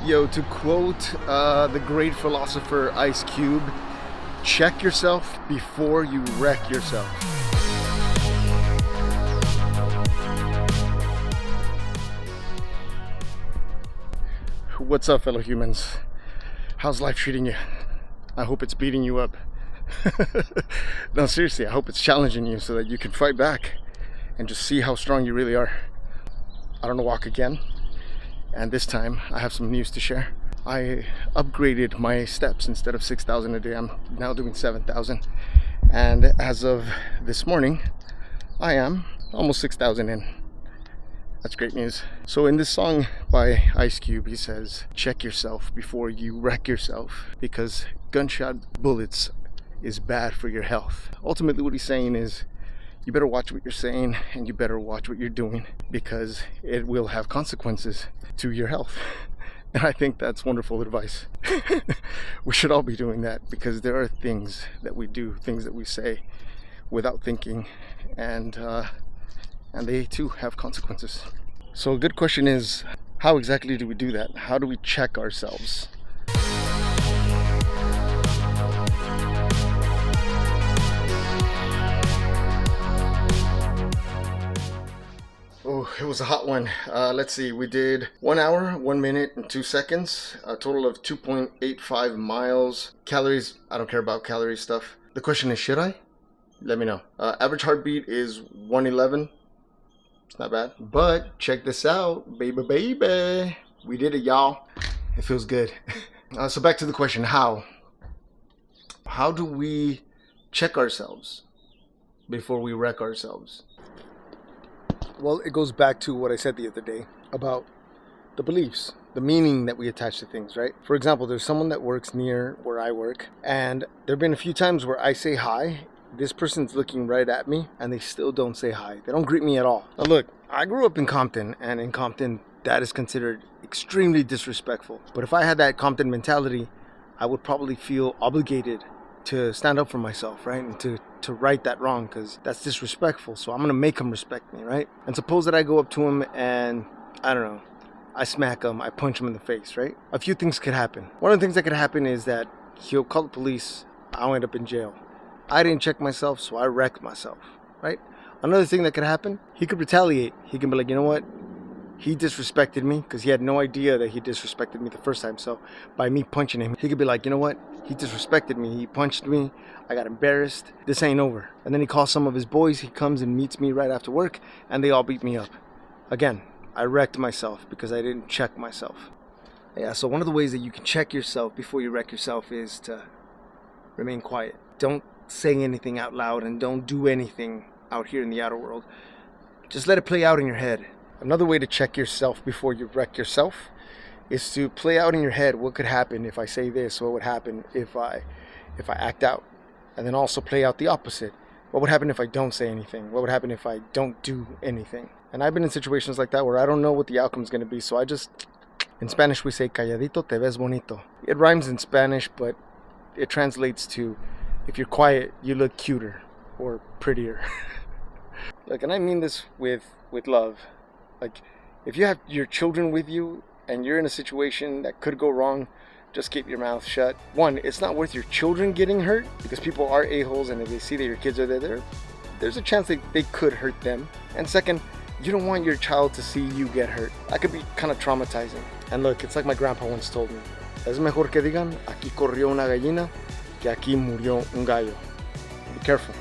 Yo, to quote the great philosopher Ice Cube, check yourself before you wreck yourself. What's up, fellow humans? How's life treating you? I hope it's beating you up. No, seriously, I hope it's challenging you so that you can fight back and just see how strong you really are. I don't know, walk again. And this time I have some news to share. I upgraded my steps. Instead of 6,000 a day, I'm now doing 7,000. And as of this morning, I am almost 6,000 in. That's great news. So in this song by Ice Cube, he says, check yourself before you wreck yourself, because gunshot bullets is bad for your health. Ultimately, what he's saying is, you better watch what you're saying and you better watch what you're doing, because it will have consequences to your health. And I think that's wonderful advice. We should all be doing that, because there are things that we do, things that we say without thinking, and they too have consequences. So a good question is, how exactly do we do that? How do we check ourselves? Oh, it was a hot one. Let's see, we did 1 hour, 1 minute and 2 seconds, a total of 2.85 miles. Calories, I don't care about calorie stuff. The question is, should I? Let me know. Average heartbeat is 111. It's not bad. But check this out, baby. We did it, y'all. It feels good. So back to the question, how? How do we check ourselves before we wreck ourselves? Well, it goes back to what I said the other day about the beliefs, the meaning that we attach to things, right? For example, there's someone that works near where I work, and there have been a few times where I say hi, this person's looking right at me, and they still don't say hi. They don't greet me at all. Now look, I grew up in Compton, and in Compton, that is considered extremely disrespectful. But if I had that Compton mentality, I would probably feel obligated to stand up for myself, right? And to right that wrong, because that's disrespectful. So I'm gonna make him respect me, right? And suppose that I go up to him and, I don't know, I smack him, I punch him in the face, right? A few things could happen. One of the things that could happen is that he'll call the police, I'll end up in jail. I didn't check myself, so I wrecked myself, right? Another thing that could happen, he could retaliate. He can be like, you know what? He disrespected me, because he had no idea that he disrespected me the first time. So by me punching him, he could be like, you know what? He disrespected me. He punched me. I got embarrassed. This ain't over. And then he calls some of his boys. He comes and meets me right after work, and they all beat me up. Again, I wrecked myself because I didn't check myself. Yeah, so one of the ways that you can check yourself before you wreck yourself is to remain quiet. Don't say anything out loud, and don't do anything out here in the outer world. Just let it play out in your head. Another way to check yourself before you wreck yourself is to play out in your head what could happen if I say this, what would happen if I act out, and then also play out the opposite. What would happen if I don't say anything? What would happen if I don't do anything? And I've been in situations like that where I don't know what the outcome is going to be, so I just, in Spanish we say, calladito te ves bonito. It rhymes in Spanish, but it translates to, if you're quiet, you look cuter or prettier. Look, and I mean this with love. Like, if you have your children with you and you're in a situation that could go wrong, just keep your mouth shut. One, it's not worth your children getting hurt, because people are a-holes, and if they see that your kids are there, there's a chance that they could hurt them. And second, you don't want your child to see you get hurt. That could be kind of traumatizing. And look, it's like my grandpa once told me, es mejor que digan, aquí corrió una gallina, que aquí murió un gallo. Be careful.